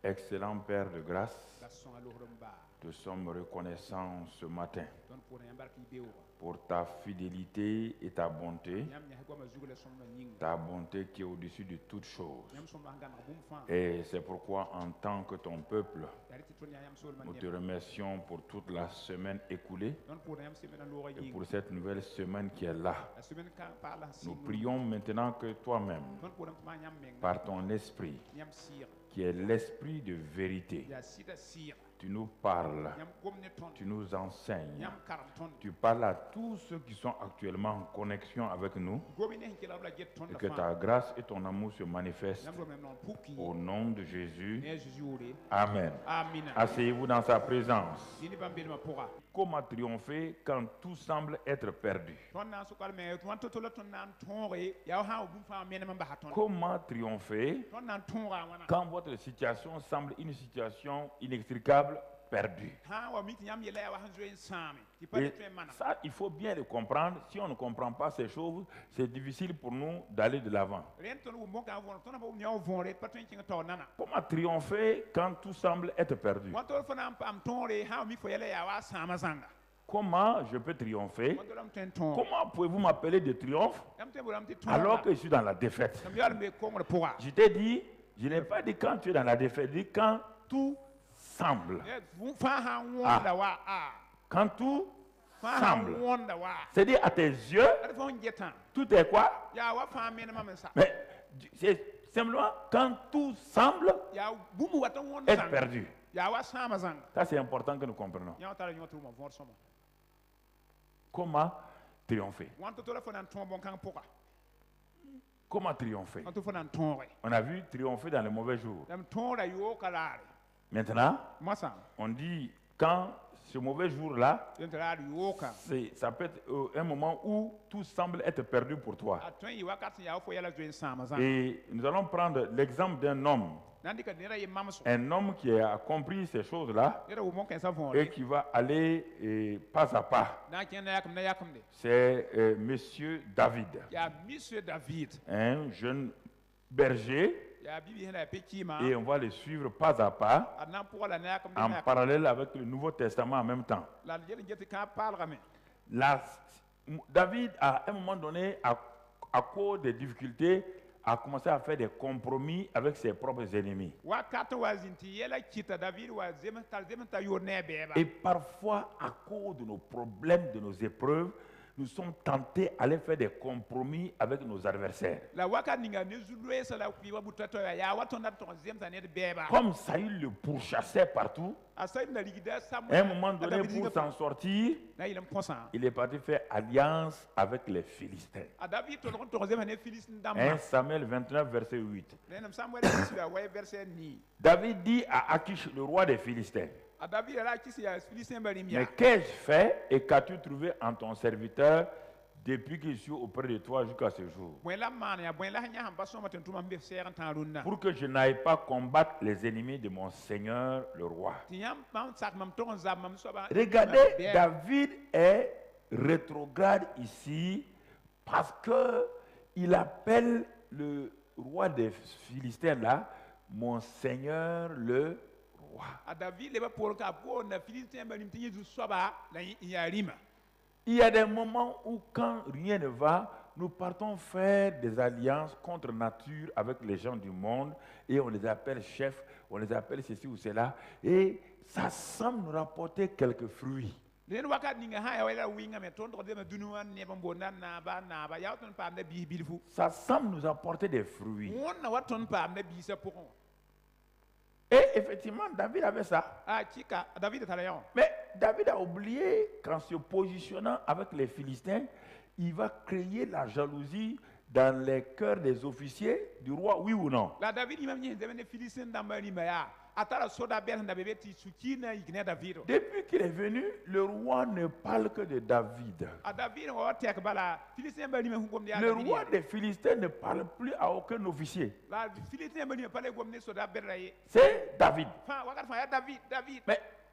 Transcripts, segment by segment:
Excellent Père de grâce, te sommes reconnaissants ce matin pour ta fidélité et ta bonté qui est au-dessus de toutes choses. Et c'est pourquoi, en tant que ton peuple, nous te remercions pour toute la semaine écoulée et pour cette nouvelle semaine qui est là. Nous prions maintenant que toi-même, par ton esprit, qui est l'esprit de vérité, tu nous parles, tu nous enseignes, tu parles à tous ceux qui sont actuellement en connexion avec nous, et que ta grâce et ton amour se manifestent au nom de Jésus. Amen. Asseyez-vous dans sa présence. Comment triompher quand tout semble être perdu? Comment triompher quand votre situation semble une situation inextricable, perdue? Et ça, il faut bien le comprendre. Si on ne comprend pas ces choses, c'est difficile pour nous d'aller de l'avant. Comment triompher quand tout semble être perdu? Comment je peux triompher? Comment pouvez-vous m'appeler de triomphe alors que je suis dans la défaite? Je t'ai dit, je n'ai pas dit quand tu es dans la défaite, je dis quand tout semble. Quand tout semble. C'est-à-dire à tes yeux, tout est quoi? Mais c'est simplement quand tout semble être perdu. Ça, c'est important que nous comprenions. Comment triompher? Comment triompher? On a vu triompher dans les mauvais jours. Maintenant, on dit quand ce mauvais jour-là, ça peut être un moment où tout semble être perdu pour toi. Et nous allons prendre l'exemple d'un homme. Un homme qui a compris ces choses-là et qui va aller pas à pas. C'est Monsieur David. Un jeune berger. Et on va le suivre pas à pas en parallèle avec le Nouveau Testament en même temps. David, à un moment donné, à cause des difficultés, a commencé à faire des compromis avec ses propres ennemis. Et parfois, à cause de nos problèmes, de nos épreuves, nous sommes tentés à aller faire des compromis avec nos adversaires. Comme Saül le pourchassait partout, à un moment donné, pour s'en sortir, il est parti faire alliance avec les Philistins. 1 Samuel 29, verset 8. David dit à Akish, le roi des Philistins, mais qu'ai-je fait et qu'as-tu trouvé en ton serviteur depuis que je suis auprès de toi jusqu'à ce jour? Pour que je n'aille pas combattre les ennemis de mon Seigneur le roi. Regardez, David est rétrograde ici parce qu'il appelle le roi des Philistins là, mon Seigneur le roi. Il y a des moments où quand rien ne va, nous partons faire des alliances contre nature avec les gens du monde et on les appelle chefs, on les appelle ceci ou cela et ça semble nous rapporter quelques fruits. Ça semble nous apporter des fruits. Et effectivement, David avait ça. Mais David a oublié qu'en se positionnant avec les Philistins, il va créer la jalousie dans les cœurs des officiers du roi, oui ou non? Depuis qu'il est venu, le roi ne parle que de David. Le roi des Philistins ne parle plus à aucun officier. C'est David.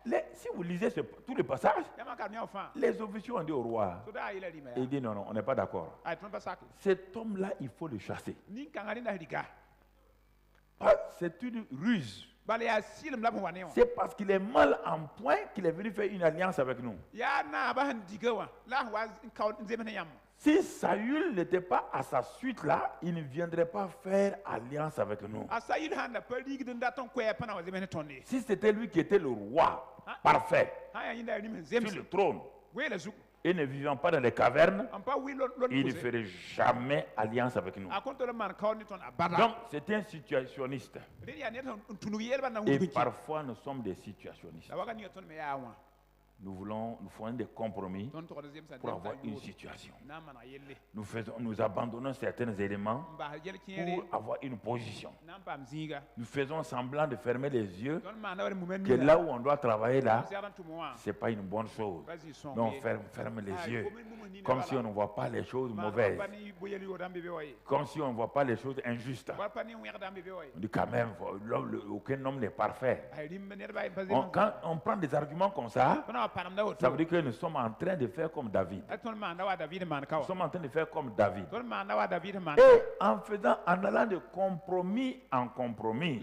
Mais si vous lisez tous les passages, les officiers ont dit au roi, il dit non, on n'est pas d'accord. Cet homme-là, il faut le chasser. C'est une ruse. C'est parce qu'il est mal en point qu'il est venu faire une alliance avec nous. Si Saül n'était pas à sa suite là, il ne viendrait pas faire alliance avec nous. Si c'était lui qui était le roi parfait sur le trône, et ne vivant pas dans les cavernes, il ne ferait jamais alliance avec nous. Donc, c'est un situationniste. Et parfois, nous sommes des situationnistes. Nous faisons des compromis pour avoir une situation. Nous abandonnons certains éléments pour avoir une position. Nous faisons semblant de fermer les yeux que là où on doit travailler là, ce n'est pas une bonne chose. Mais on ferme les yeux comme si on ne voit pas les choses mauvaises, comme si on ne voit pas les choses injustes. On dit quand même, aucun homme n'est parfait. Quand on prend des arguments comme ça, ça veut dire que nous sommes en train de faire comme David. Nous sommes en train de faire comme David. Et en allant de compromis en compromis,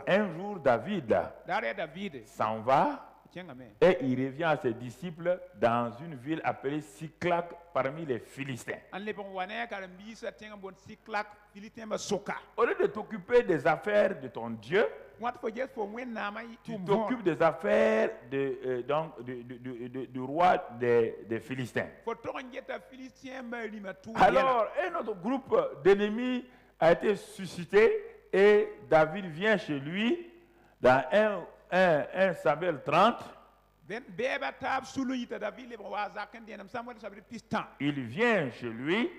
un jour David s'en va et il revient à ses disciples dans une ville appelée Siklag parmi les Philistins. Au lieu de t'occuper des affaires de ton Dieu, tu t'occupes des affaires du roi des Philistins. Alors, un autre groupe d'ennemis a été suscité et David vient chez lui dans 1 Samuel 30. Il vient chez lui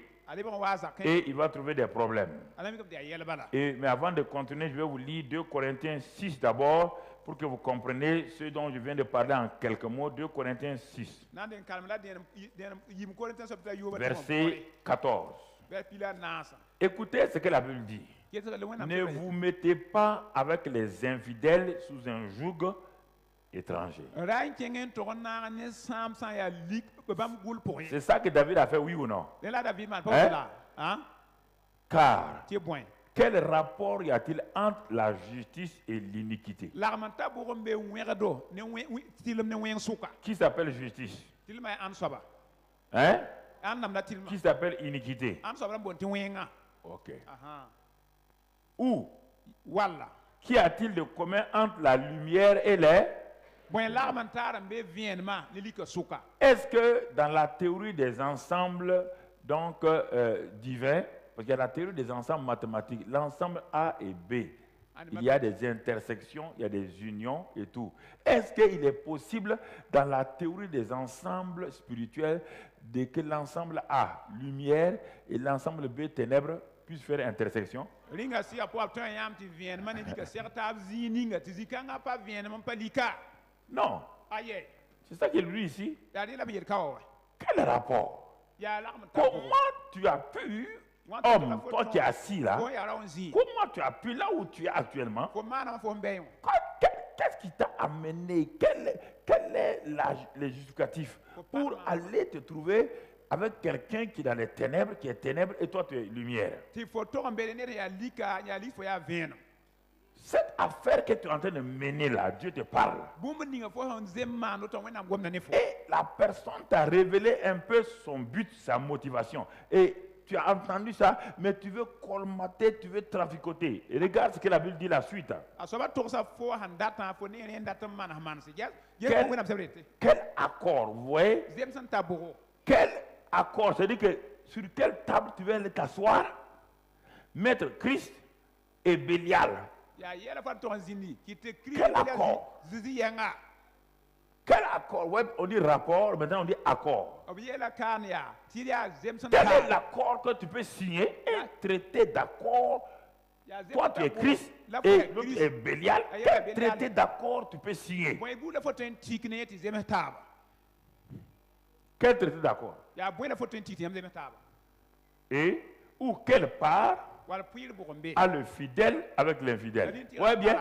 et il va trouver des problèmes. Mais avant de continuer, je vais vous lire 2 Corinthiens 6 d'abord pour que vous compreniez ce dont je viens de parler en quelques mots. 2 Corinthiens 6, verset 14. Écoutez ce que la Bible dit. Ne vous mettez pas avec les infidèles sous un joug étranger. C'est ça que David a fait, oui ou non? Hein? Car quel rapport y a-t-il entre la justice et l'iniquité? Qui s'appelle justice? Hein? Qui s'appelle iniquité? Ok. Ou qu'y a-t-il de commun entre la lumière et les... Est-ce que dans la théorie des ensembles donc divins, parce qu'il y a la théorie des ensembles mathématiques, l'ensemble A et B, il y a des intersections, il y a des unions et tout. Est-ce qu'il est possible dans la théorie des ensembles spirituels que l'ensemble A, lumière, et l'ensemble B, ténèbres, puissent faire intersection? Non. C'est ça qu'il dit ici. Quel rapport? Comment tu as pu, homme, toi qui es assis là, comment tu as pu là où tu es actuellement? Qu'est-ce qui t'a amené? Quel est le justificatif pour aller te trouver avec quelqu'un qui est dans les ténèbres, qui est ténèbres, et toi tu es lumière? Cette affaire que tu es en train de mener là, Dieu te parle. Et la personne t'a révélé un peu son but, sa motivation. Et tu as entendu ça, mais tu veux colmater, tu veux traficoter. Et regarde ce que la Bible dit la suite. Quel accord, vous voyez? Quel accord? C'est-à-dire que sur quelle table tu veux aller t'asseoir? Mettre Christ et Bélial. Quel accord? Quel accord? Ouais, on dit rapport, maintenant on dit accord. Quel est l'accord que tu peux signer? Un traité d'accord. Toi tu es Christ et l'autre est Bélial. Quel traité d'accord tu peux signer? Quel traité d'accord? Et ou quelle part à le fidèle avec l'infidèle? Ouais bien,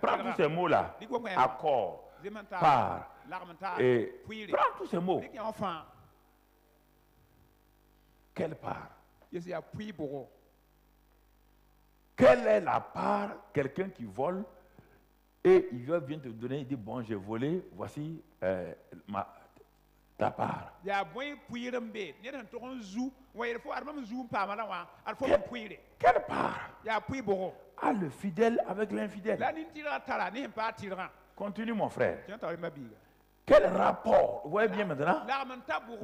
prends tous ces mots-là. Accord, part, et prends tous ces mots. Quelle part? Quelle est la part, quelqu'un qui vole et il vient te donner, il dit bon j'ai volé, voici ta part. Quelle part a le fidèle avec l'infidèle? Continue mon frère. Quel rapport, vous voyez bien maintenant,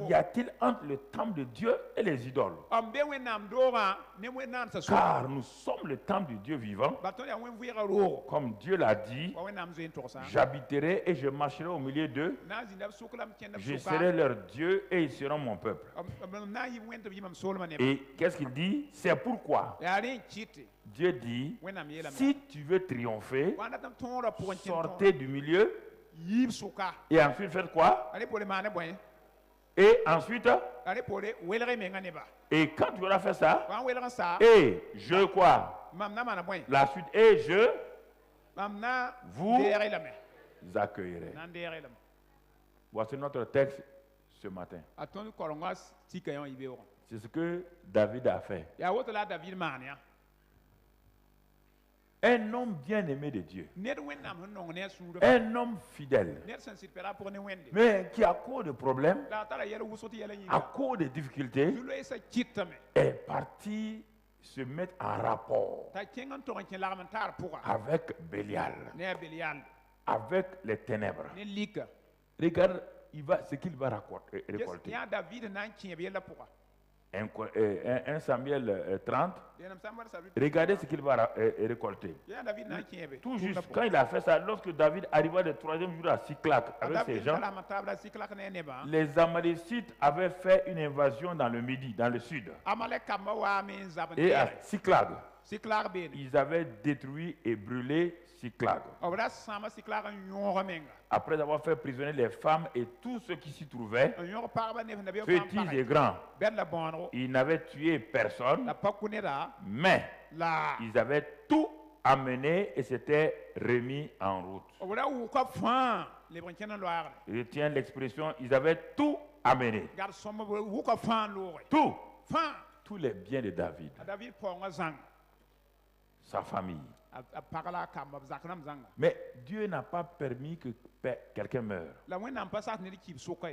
y a-t-il entre le temple de Dieu et les idoles? Car nous sommes le temple du Dieu vivant. Comme Dieu l'a dit, j'habiterai et je marcherai au milieu d'eux. Je serai leur Dieu et ils seront mon peuple. Et qu'est-ce qu'il dit? C'est pourquoi Dieu dit, si tu veux triompher, sortez du milieu. Et ensuite faites quoi? Et ensuite, et quand tu auras fait ça, et je quoi? La suite, et je vous accueillerai. Voici notre texte ce matin. C'est ce que David a fait. Un homme bien aimé de Dieu, un homme fidèle, mais qui à cause de problèmes, à cause de difficultés, est parti se mettre en rapport avec Bélial, avec les ténèbres. Regarde ce qu'il va récolter. 1 Samuel 30, regardez ce qu'il va récolter. Tout juste quand il a fait ça, lorsque David arriva le 3e jour à Siklag avec ses gens, les Amalécites avaient fait une invasion dans le Midi, dans le sud. Et à Siklag, ils avaient détruit et brûlé Siklag. Après avoir fait prisonnier les femmes et tous ceux qui s'y trouvaient, petits et grands, ils n'avaient tué personne, mais ils avaient tout amené et s'étaient remis en route. Je tiens l'expression, ils avaient tout amené. Tout. Tous les biens de David. Sa famille. Mais Dieu n'a pas permis que quelqu'un meure.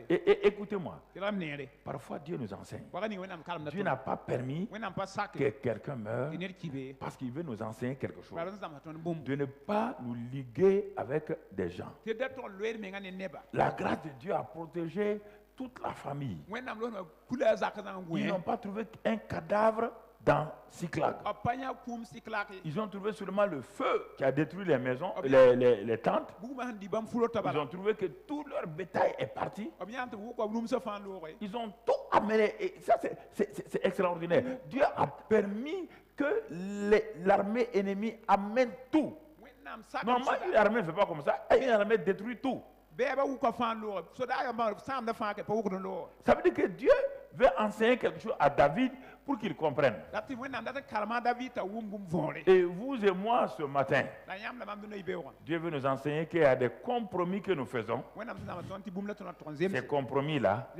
Et écoutez-moi, parfois Dieu nous enseigne. Dieu n'a pas permis que quelqu'un meure parce qu'il veut nous enseigner quelque chose. De ne pas nous liguer avec des gens. La grâce de Dieu a protégé toute la famille. Ils n'ont pas trouvé un cadavre dans Siklag. Ils ont trouvé seulement le feu qui a détruit les maisons, les tentes. Ils ont trouvé que tout leur bétail est parti. Ils ont tout amené. Et ça, c'est extraordinaire. Dieu a permis que l'armée ennemie amène tout. Normalement, une armée ne fait pas comme ça. Une armée détruit tout. Ça veut dire que Dieu veut enseigner quelque chose à David pour qu'il comprenne. Et vous et moi ce matin, Dieu veut nous enseigner qu'il y a des compromis que nous faisons. Ces compromis-là,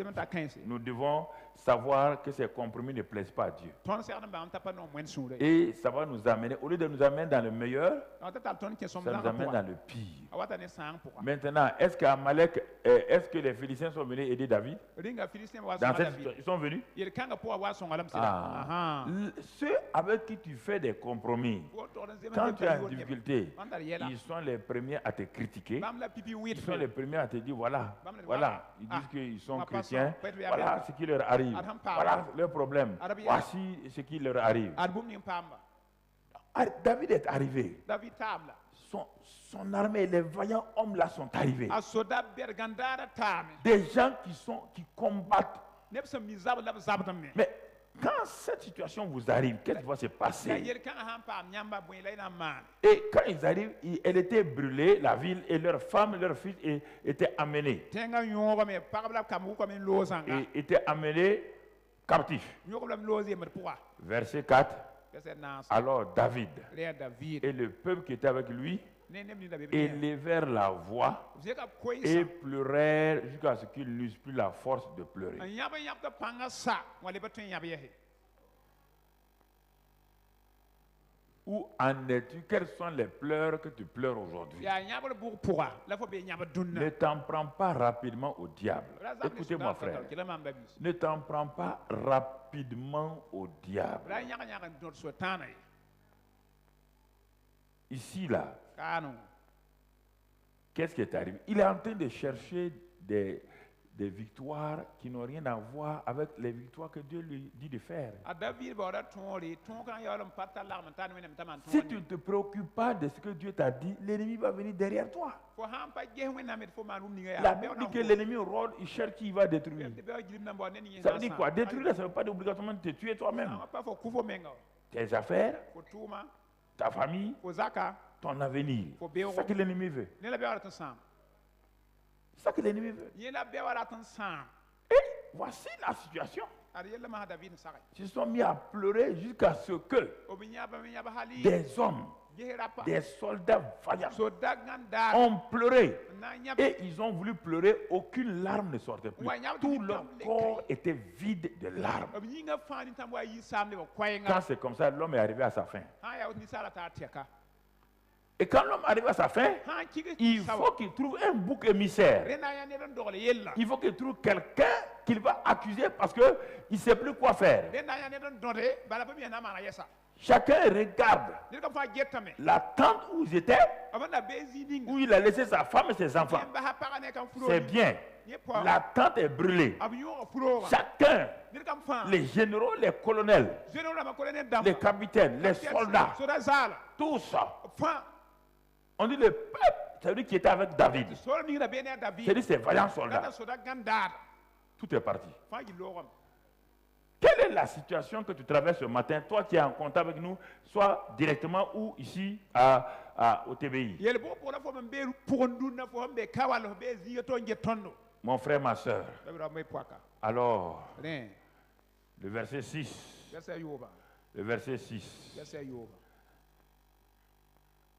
nous devons savoir que ces compromis ne plaisent pas à Dieu. Et ça va nous amener, au lieu de nous amener dans le meilleur, ça nous amène dans le pire. Maintenant, est-ce que les Philistins sont venus aider David? Dans cette situation, ils sont venus? Ceux avec qui tu fais des compromis, quand tu as une difficulté, ils sont les premiers à te critiquer. Ils sont les premiers à te dire voilà. Ils disent qu'ils sont chrétiens. Voilà ce qui leur arrive. Voilà leur problème. Voici ce qui leur arrive. David est arrivé. Son armée, les vaillants hommes là sont arrivés. Des gens qui combattent. Mais quand cette situation vous arrive, qu'est-ce qui va se passer? Et quand ils arrivent, elle était brûlée, la ville, et leurs femmes, leurs fils étaient amenés. Et étaient amenés captifs. Verset 4. Alors David et le peuple qui était avec lui élevèrent la voix et pleurèrent jusqu'à ce qu'ils n'eussent plus la force de pleurer. Où en es-tu? Quels sont les pleurs que tu pleures aujourd'hui? Ne t'en prends pas rapidement au diable. Écoutez-moi, frère. Ne t'en prends pas rapidement au diable. Ici, là, qu'est-ce qui est arrivé? Il est en train de chercher des victoires qui n'ont rien à voir avec les victoires que Dieu lui dit de faire. Si tu ne te préoccupes pas de ce que Dieu t'a dit, l'ennemi va venir derrière toi. La Bible dit que l'ennemi rôde, il cherche qui va détruire. Ça veut dire quoi? Détruire, ça ne veut pas obligatoirement te tuer toi-même. Tes affaires, ta famille, ton avenir. C'est ça que l'ennemi veut. C'est ça que l'ennemi veut. Et voici la situation. Ils se sont mis à pleurer jusqu'à ce que des hommes, des soldats vaillants ont pleuré. Et ils ont voulu pleurer, aucune larme ne sortait plus. Tout leur corps était vide de larmes. Quand c'est comme ça, l'homme est arrivé à sa fin. Et quand l'homme arrive à sa fin, il faut qu'il trouve un bouc émissaire. Il faut qu'il trouve quelqu'un qu'il va accuser parce qu'il ne sait plus quoi faire. Chacun regarde la tente où ils étaient, où il a laissé sa femme et ses enfants. C'est bien. La tente est brûlée. Chacun, les généraux, les colonels, les capitaines, les soldats, tout ça. On dit le peuple, c'est-à-dire qui était avec David. C'est-à-dire ces vaillants soldats. Tout est parti. Quelle est la situation que tu traverses ce matin, toi qui es en contact avec nous, soit directement ou ici au TBI? Mon frère, ma soeur. Alors, le verset 6. Le verset 6.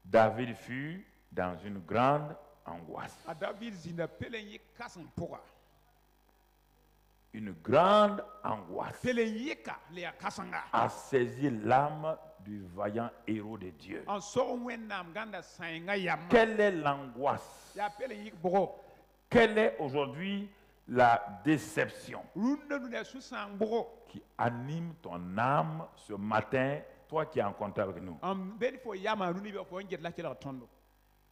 David fut dans une grande angoisse. Une grande angoisse a saisi l'âme du vaillant héros de Dieu. Quelle est l'angoisse? Quelle est aujourd'hui la déception qui anime ton âme ce matin? Toi qui es en contact avec nous.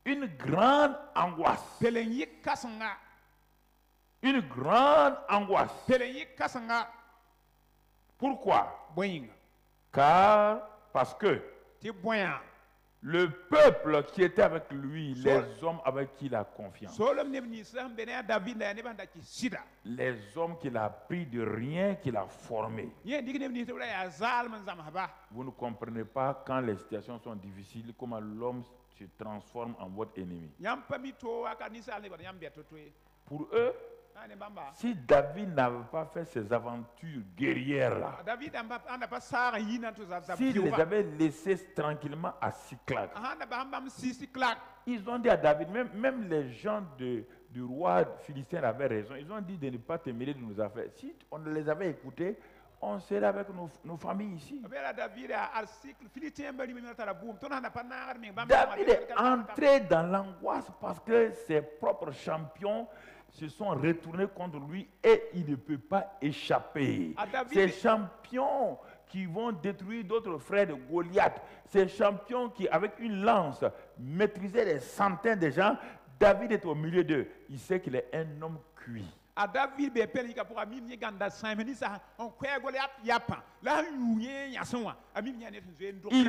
Une grande angoisse. Une grande angoisse. Pourquoi? Parce que le peuple qui était avec lui, les hommes avec qui il a confiance, les hommes qu'il a pris de rien, qu'il a formés. Vous ne comprenez pas quand les situations sont difficiles, comment l'homme se transforme en votre ennemi. Pour eux, si David n'avait pas fait ces aventures guerrières-là, s'il les avait laissés tranquillement à Siklag, ils ont dit à David, même les gens du roi philistin avaient raison, ils ont dit de ne pas te mêler de nos affaires. Si on les avait écoutés, on serait avec nos familles ici. David est entré dans l'angoisse parce que ses propres champions se sont retournés contre lui et il ne peut pas échapper. Ces champions qui vont détruire d'autres frères de Goliath, ces champions qui, avec une lance, maîtrisaient des centaines de gens, David est au milieu d'eux. Il sait qu'il est un homme cuit. Il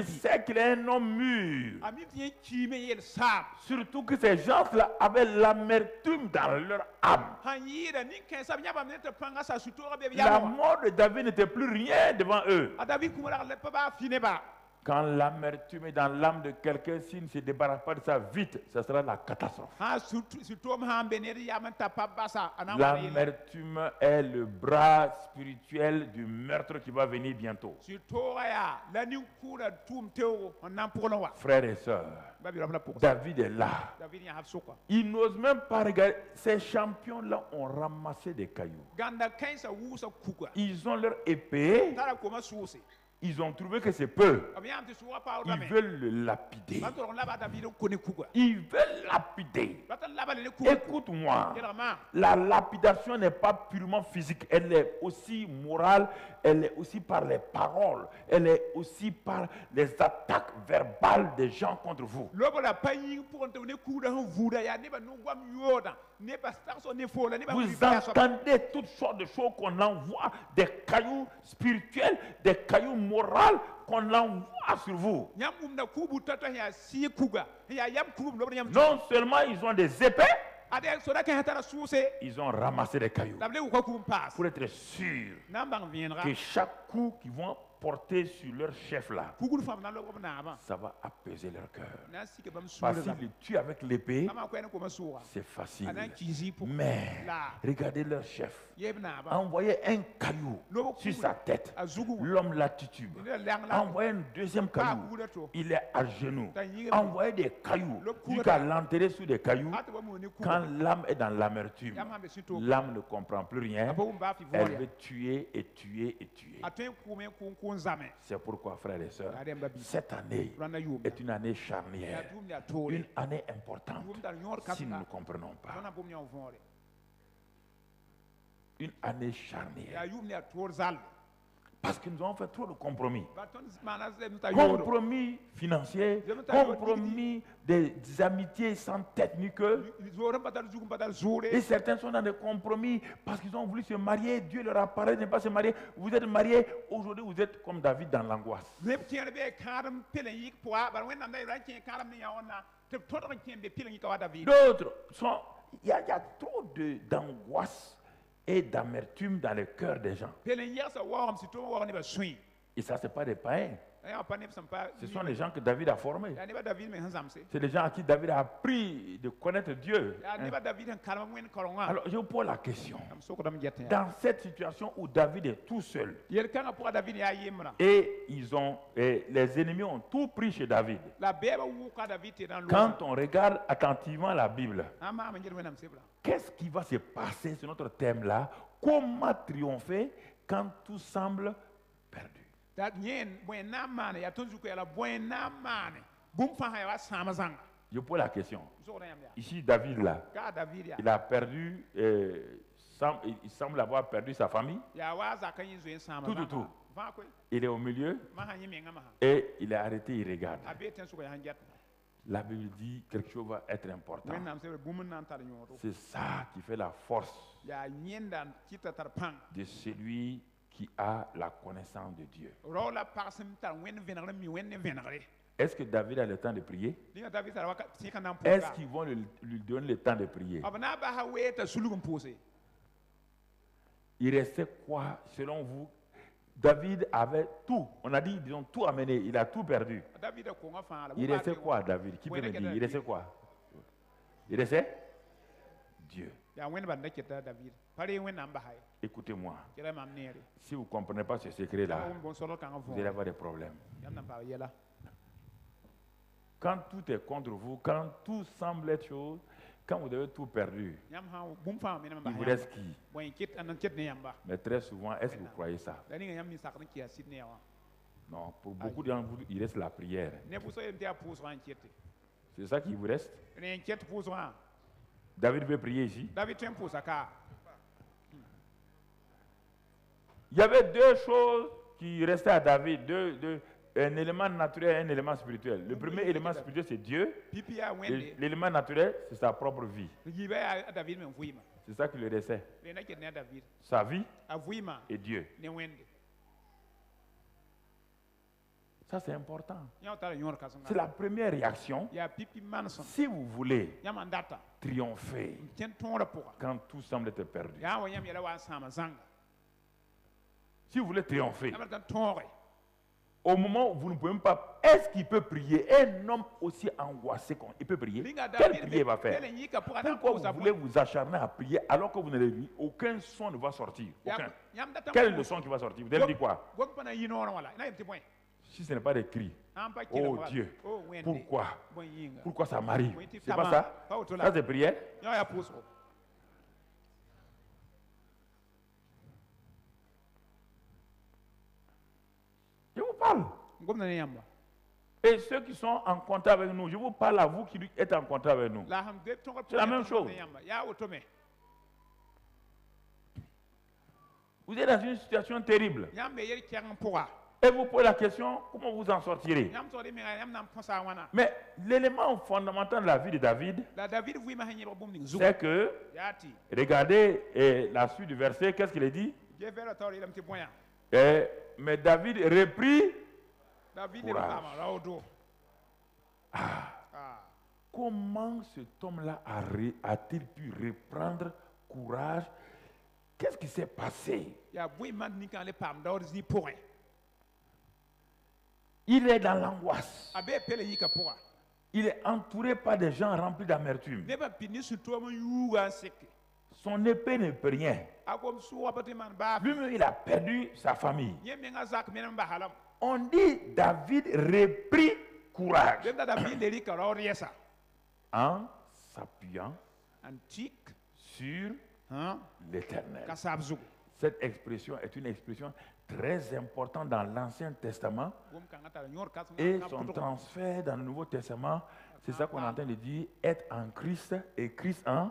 sait qu'il est un homme mur. Surtout que ces gens-là avaient l'amertume dans leur âme. La mort de David n'était plus rien devant eux. Quand l'amertume est dans l'âme de quelqu'un, s'il ne se débarrasse pas de ça vite, ce sera la catastrophe. L'amertume est le bras spirituel du meurtre qui va venir bientôt. Frères et sœurs, David est là. Il n'ose même pas regarder. Ces champions-là ont ramassé des cailloux. Ils ont leur épée. Ils ont trouvé que c'est peu. Ils veulent le lapider. Ils veulent lapider. Écoute-moi. La lapidation n'est pas purement physique. Elle est aussi morale. Elle est aussi par les paroles. Elle est aussi par les attaques verbales des gens contre vous. Vous entendez toutes sortes de choses qu'on envoie, des cailloux spirituels, des cailloux moraux qu'on envoie sur vous. Non seulement ils ont des épées, ils ont ramassé des cailloux pour être sûrs que chaque coup qu'ils vont porter sur leur chef là, ça va apaiser leur cœur. Parce qu'ils le tuent avec l'épée, c'est facile. Mais regardez leur chef. Envoyez un caillou sur sa tête. L'homme la titube. Envoyez un deuxième caillou. Il est à genoux. Envoyez des cailloux jusqu'à l'enterrer sous des cailloux. Quand l'âme est dans l'amertume, l'âme ne comprend plus rien. Elle veut tuer et tuer et tuer. C'est pourquoi, frères et sœurs, cette année est une année charnière, une année importante si nous ne comprenons pas. Une année charnière. Parce que nous avons fait trop de compromis. Compromis financiers, compromis des amitiés sans tête ni queue. Et certains sont dans des compromis parce qu'ils ont voulu se marier. Dieu leur a parlé de ne pas se marier. Vous êtes mariés, aujourd'hui vous êtes comme David dans l'angoisse. D'autres sont... Il y a trop d'angoisse et d'amertume dans le cœur des gens. Et ça, ce n'est pas des païens. Ce sont les gens que David a formés. C'est les gens à qui David a appris de connaître Dieu. Alors, je vous pose la question. Dans cette situation où David est tout seul, et les ennemis ont tout pris chez David, quand on regarde attentivement la Bible, qu'est-ce qui va se passer sur notre thème là? Comment triompher quand tout semble perdu? Je pose la question. Ici, David là, il a perdu, il semble avoir perdu sa famille. Tout. Il est au milieu et il est arrêté, il regarde. La Bible dit quelque chose va être important. C'est ça qui fait la force de celui qui a la connaissance de Dieu. Est-ce que David a le temps de prier? Est-ce qu'ils vont lui donner le temps de prier? Il restait quoi, selon vous? David avait tout. On a dit, disons, tout amené. Il a tout perdu. Il restait quoi, David? Qui peut me dire? Il restait quoi? Il restait Dieu. Écoutez-moi. Si vous ne comprenez pas ce secret-là, vous allez avoir des problèmes. Quand tout est contre vous, quand tout semble être chose, quand vous avez tout perdu, il vous reste qui? Mais très souvent, est-ce que vous croyez ça? Non, pour beaucoup d'entre vous, il reste la prière. C'est ça qui vous reste? David veut prier ici. Il y avait deux choses qui restaient à David, un élément naturel et un élément spirituel. Le premier élément spirituel, c'est Dieu. L'élément naturel, c'est sa propre vie. C'est ça qui lui restait. Sa vie et Dieu. Ça, c'est important. C'est la première réaction. Si vous voulez triompher quand tout semble être perdu. Si vous voulez triompher, au moment où vous ne pouvez même pas, est-ce qu'il peut prier? Un homme aussi angoissé, il peut prier? Quelle prière il va faire? Pourquoi vous voulez vous acharner à prier alors que vous n'avez dit aucun son ne va sortir? Aucun. Quel est le son qui va sortir? Vous allez dire quoi? Si ce n'est pas des cris, oh Dieu, pourquoi? Pourquoi ça m'arrive? C'est pas ça? Ça c'est prière? Je vous parle. Et ceux qui sont en contact avec nous, je vous parle à vous qui êtes en contact avec nous. C'est la même chose. Vous êtes dans une situation terrible. Et vous posez la question, comment vous en sortirez? Mais l'élément fondamental de la vie de David, c'est que, regardez la suite du verset, qu'est-ce qu'il est dit? Mais David reprit courage. Comment cet homme-là a-t-il pu reprendre courage? Qu'est-ce qui s'est passé? Il est dans l'angoisse. Il est entouré par des gens remplis d'amertume. Son épée ne peut rien. Lui-même, il a perdu sa famille. On dit David reprit courage en s'appuyant sur l'Éternel. Cette expression est une expression très importante dans l'Ancien Testament et son transfert dans le Nouveau Testament, c'est ça qu'on est en train de dire, être en Christ et Christ en...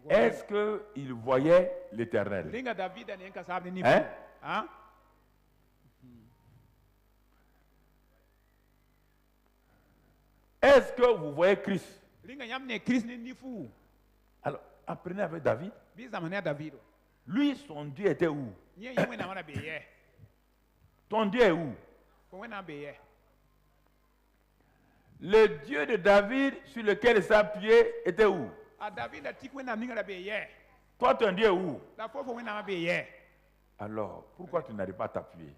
Est-ce qu'il voyait l'Éternel? Hein? Est-ce que vous voyez Christ? Alors, apprenez avec David. Lui, son Dieu était où? Ton Dieu est où? Le Dieu de David sur lequel il s'appuyait était où? Toi, ton Dieu est où? Alors, pourquoi tu n'arrives pas à t'appuyer?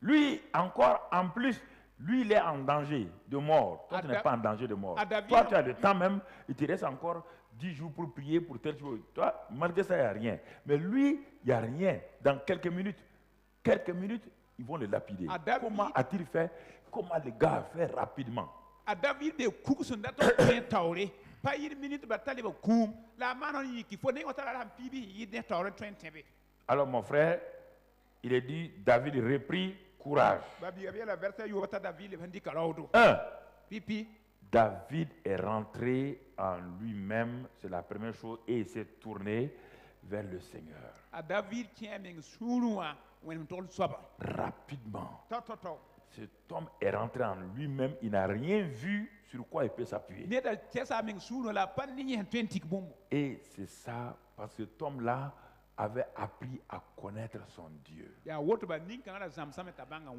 Lui, encore, en plus, lui, il est en danger de mort. Toi, tu n'es pas en danger de mort. Toi, tu as le temps même, il te reste encore 10 jours pour prier pour telle chose. Toi, malgré ça, il n'y a rien. Mais lui, il n'y a rien. Dans quelques minutes, ils vont le lapider. Comment a-t-il fait? Comment le gars a fait rapidement? Alors, mon frère, il est dit, David reprit courage. David est rentré en lui-même, c'est la première chose, et il s'est tourné vers le Seigneur. Rapidement. Cet homme est rentré en lui-même, il n'a rien vu sur quoi il peut s'appuyer. Et c'est ça, parce que cet homme-là avait appris à connaître son Dieu.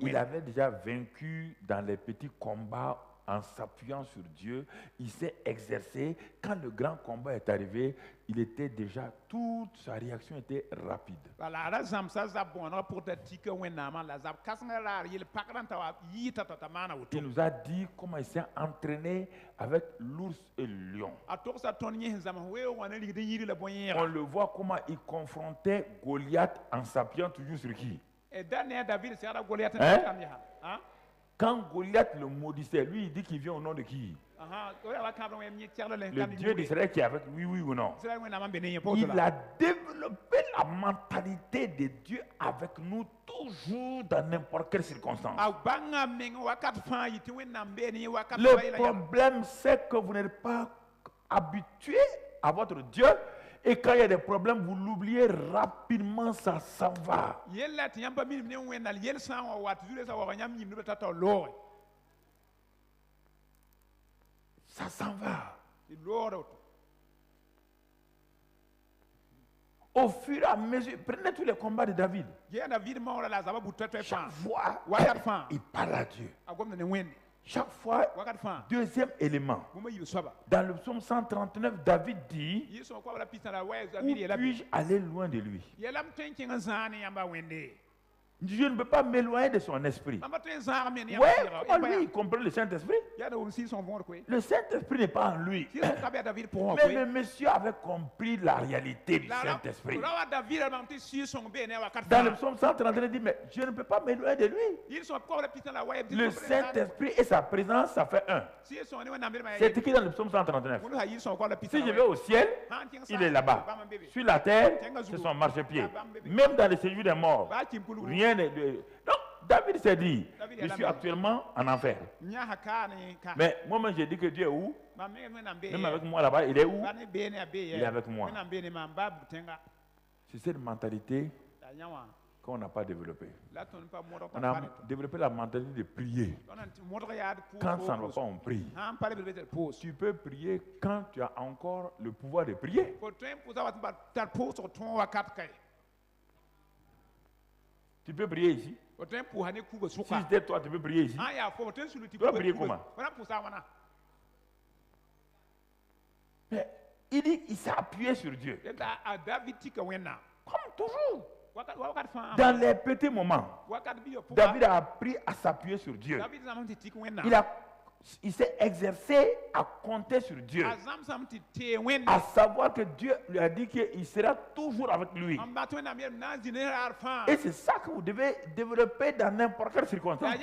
Il avait déjà vaincu dans les petits combats en s'appuyant sur Dieu. Il s'est exercé. Quand le grand combat est arrivé, il était déjà, toute sa réaction était rapide. Il nous a dit comment il s'est entraîné avec l'ours et le lion. On le voit comment il confrontait Goliath en s'appuyant toujours sur qui? Hein? Quand Goliath le maudissait, lui il dit qu'il vient au nom de qui? Le Dieu d'Israël qui est avec lui, oui ou non? Il a développé la mentalité de Dieu avec nous toujours dans n'importe quelle circonstance. Le problème, c'est que vous n'êtes pas habitué à votre Dieu. Et quand il y a des problèmes, vous l'oubliez rapidement, ça s'en va. Ça s'en va. Au fur et à mesure, prenez tous les combats de David. Chaque fois, il parle à Dieu. Chaque fois, deuxième élément. Dans le psaume 139, David dit, où puis-je aller loin de lui? Je ne peux pas m'éloigner de son esprit. Ouais, comment lui, il comprend le Saint-Esprit? Le Saint-Esprit n'est pas en lui. Mais le monsieur avait compris la réalité du Saint-Esprit. Dans le psaume 131, il dit, mais je ne peux pas m'éloigner de lui. Le Saint-Esprit et sa présence, ça fait un. C'est écrit dans le psaume 139. Si je vais au ciel, il est là-bas. Sur la terre, c'est son marchepied. Même dans le séjour des morts, rien n'est... Donc, David s'est dit, je suis actuellement en enfer. Mais moi-même, j'ai dit que Dieu est où? Même avec moi là-bas, il est où? Il est avec moi. C'est cette mentalité qu'on n'a pas développée. On a développé la mentalité de prier. Quand ça ne va pas, on prie. Tu peux prier quand tu as encore le pouvoir de prier. Tu peux prier ici. Si c'était toi, tu peux prier ici. Tu peux prier comment? Mais il dit qu'il s'est appuyé sur Dieu. Comme toujours. Dans les petits moments, David a appris à s'appuyer sur Dieu. Il s'est exercé à compter sur Dieu, à savoir que Dieu lui a dit qu'il sera toujours avec lui. Et c'est ça que vous devez développer dans n'importe quelle circonstance.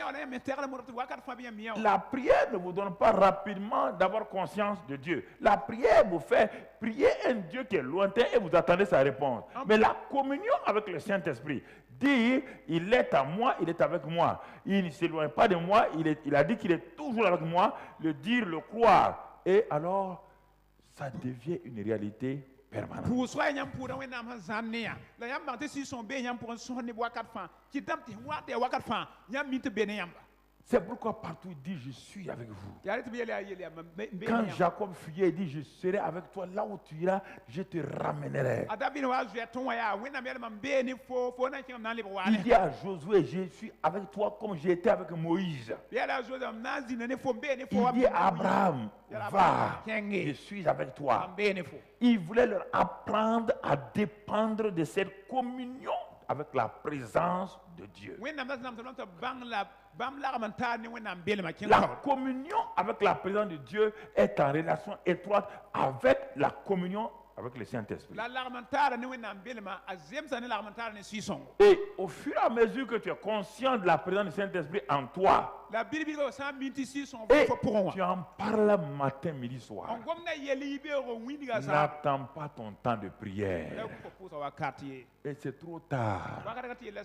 La prière ne vous donne pas rapidement d'avoir conscience de Dieu. La prière vous fait prier un Dieu qui est lointain et vous attendez sa réponse. Mais la communion avec le Saint-Esprit, dire il est à moi, il est avec moi. Il ne s'éloigne pas de moi, il a dit qu'il est toujours avec moi, le dire, le croire. Et alors, ça devient une réalité permanente. C'est pourquoi partout il dit je suis avec vous. Quand Jacob fuyait, il dit je serai avec toi là où tu iras, je te ramènerai. Il dit à Josué, je suis avec toi comme j'étais avec Moïse. Il dit à Abraham, va, je suis avec toi. Il voulait leur apprendre à dépendre de cette communion avec la présence de Dieu. La communion avec la présence de Dieu est en relation étroite avec la communion avec le Saint-Esprit. Et au fur et à mesure que tu es conscient de la présence du Saint-Esprit en toi, et tu en parles matin, midi, soir, n'attends pas ton temps de prière. Et c'est trop tard.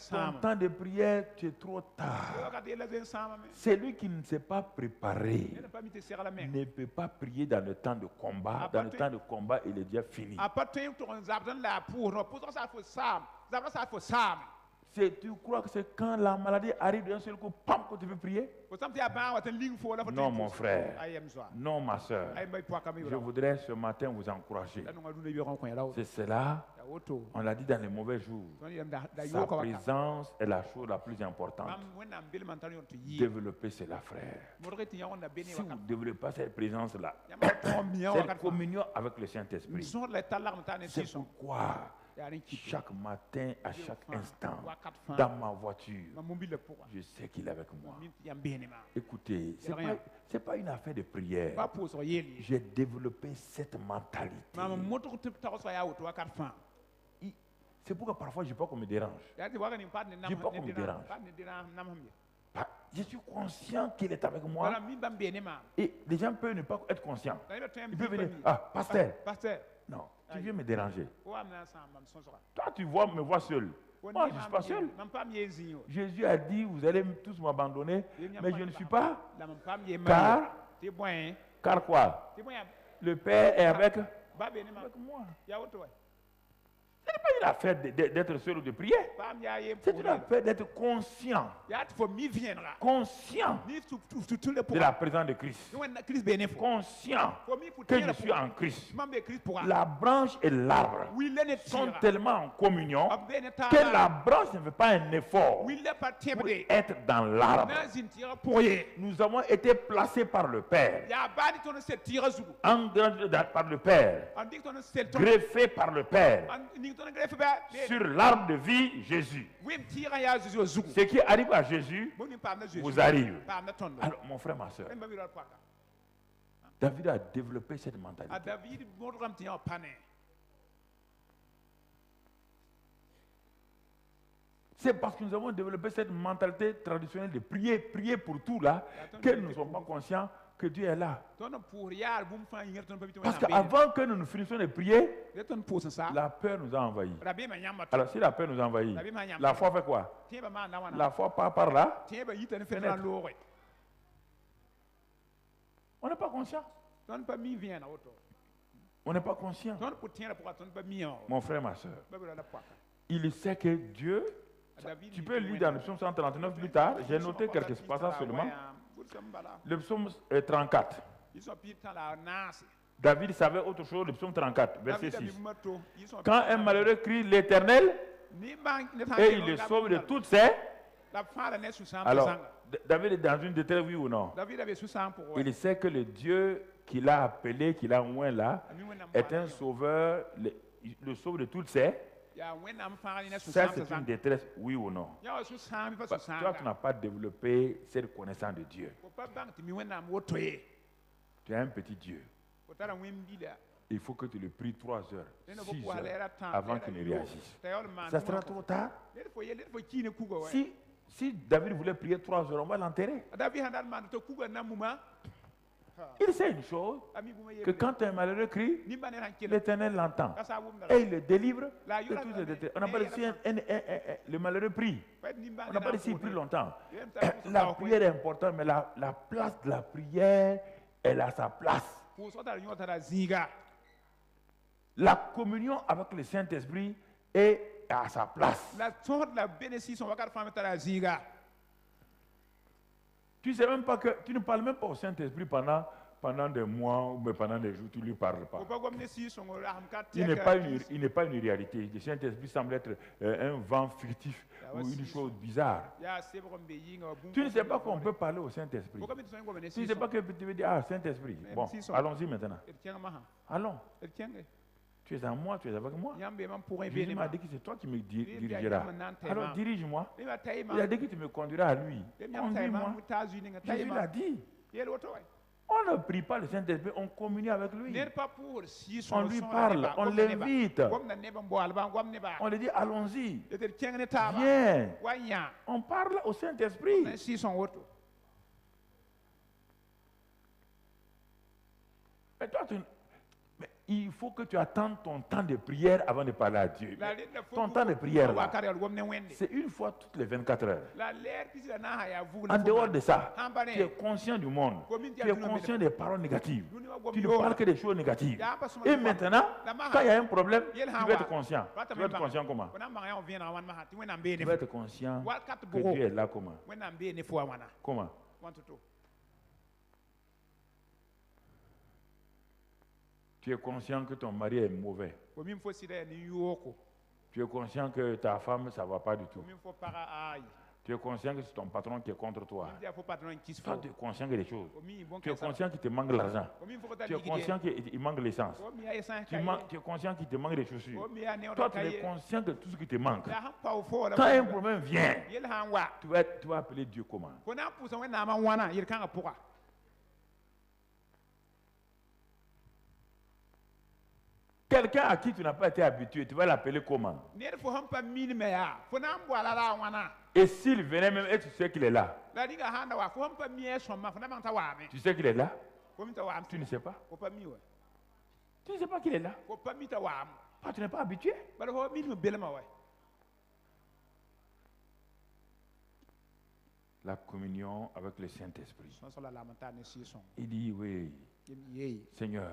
Ton temps de prière, tu es trop tard. Celui qui ne s'est pas préparé ne peut pas prier dans le temps de combat. Dans le temps de combat, il est déjà fini. Tu crois que c'est quand la maladie arrive d'un seul coup, pam, que tu veux prier? Non, mon frère. Non, ma soeur. Je voudrais ce matin vous encourager. C'est cela. On l'a dit dans les mauvais jours. Sa présence est la chose la plus importante. Développez cela, frère. Si vous ne développez pas cette présence-là, cette communion avec le Saint-Esprit, c'est pourquoi chaque matin, à chaque instant, dans ma voiture, je sais qu'il est avec moi. Écoutez, ce n'est pas une affaire de prière. J'ai développé cette mentalité. C'est pourquoi parfois je n'ai pas qu'on me dérange. Je n'ai pas qu'on me dérange. Je suis conscient qu'il est avec moi. Et les gens peuvent ne pas être conscients. Ils peuvent venir, pasteur. Non, tu viens me déranger. Toi, tu me vois seul. Moi, je ne suis pas seul. Jésus a dit, vous allez tous m'abandonner, mais je ne suis pas. Car quoi? Le Père est avec moi. Ce n'est pas une affaire d'être seul ou de prier. C'est une affaire d'être conscient. Conscient de la présence de Christ. Conscient que je suis en Christ. La branche et l'arbre sont tellement en communion que la branche ne fait pas un effort pour être dans l'arbre. Nous avons été placés par le Père. Engrangés par le Père. Greffés par le Père. sur l'arbre de vie, Jésus. Ce qui arrive à Jésus vous arrive. Alors, mon frère, ma soeur, David a développé cette mentalité. C'est parce que nous avons développé cette mentalité traditionnelle de prier, prier pour tout là, que nous ne sommes pas conscients que Dieu est là. Parce qu'avant que nous finissions de prier, la peur nous a envahis. Alors si la peur nous a envahis, la foi fait quoi? La foi part par là. On n'est pas conscient. On n'est pas conscient. Mon frère, ma soeur, il sait que Dieu, tu peux lire dans le psaume 139 plus tard, j'ai noté quelques passages seulement. Le psaume 34. David savait autre chose, le psaume 34, verset 6. Quand un malheureux crie l'Éternel, et il le sauve de toutes ses... Alors, David est dans une détresse, oui ou non? Il sait que le Dieu qu'il a appelé, qu'il a oint là, est un sauveur, le sauve de toutes ses... Ça, c'est une détresse, oui ou non? Toi, tu n'as pas développé cette connaissance de Dieu. Tu as un petit Dieu. Il faut que tu le pries 3 heures, 6 heures avant qu'il ne réagisse. Ça sera trop tard. Si David voulait prier 3 heures, on va l'enterrer. Il sait une chose, que quand un malheureux crie, l'Éternel l'entend. Et il le délivre de tous les détresse. On n'a pas dit le malheureux prie. On n'a pas dit s'il prie longtemps. La prière est importante, mais la place de la prière, elle a sa place. La communion avec le Saint-Esprit est à sa place. Tu sais même pas que tu ne parles même pas au Saint-Esprit pendant des mois ou pendant des jours, tu ne lui parles pas. Il n'est pas une réalité. Le Saint-Esprit semble être un vent fictif ou une chose bizarre. Tu ne sais pas qu'on peut parler au Saint-Esprit. Tu ne sais pas que tu veux dire, ah, Saint-Esprit. Bon, allons-y maintenant. Allons. Tu es en moi, tu es avec moi. Jésus m'a dit que c'est toi qui me dirigeras. Alors dirige-moi. Il a dit que tu me conduiras à lui. Conduis-moi. Jésus l'a dit. On ne prie pas le Saint-Esprit, on communie avec lui. On lui parle, on l'invite. On lui dit, allons-y. Viens. On parle au Saint-Esprit. Mais toi, mais il faut que tu attendes ton temps de prière avant de parler à Dieu. Ton temps de prière, c'est une fois toutes les 24 heures. En dehors de ça, tu es conscient du monde. Tu es conscient des paroles négatives. Tu ne parles que des choses négatives. Et maintenant, quand il y a un problème, tu vas être conscient. Tu vas être conscient comment? Tu vas être conscient que Dieu est là comment? Comment? Tu es conscient que ton mari est mauvais. Tu es conscient que ta femme, ça ne va pas du tout. Tu es conscient que c'est ton patron qui est contre toi. Toi, tu es conscient que des choses. Tu es conscient qu'il te manque l'argent. Tu es conscient qu'il manque l'essence. Tu es conscient qu'il te manque des chaussures. Toi, tu es conscient de tout ce qui te manque. Quand un problème vient, tu vas appeler Dieu comment? Quelqu'un à qui tu n'as pas été habitué, tu vas l'appeler comment? Et s'il venait même, et tu sais qu'il est là? Tu sais qu'il est là? Tu ne sais pas? Tu ne sais pas qu'il est là? Ah, tu n'es pas habitué? La communion avec le Saint-Esprit. Il dit, oui, Seigneur,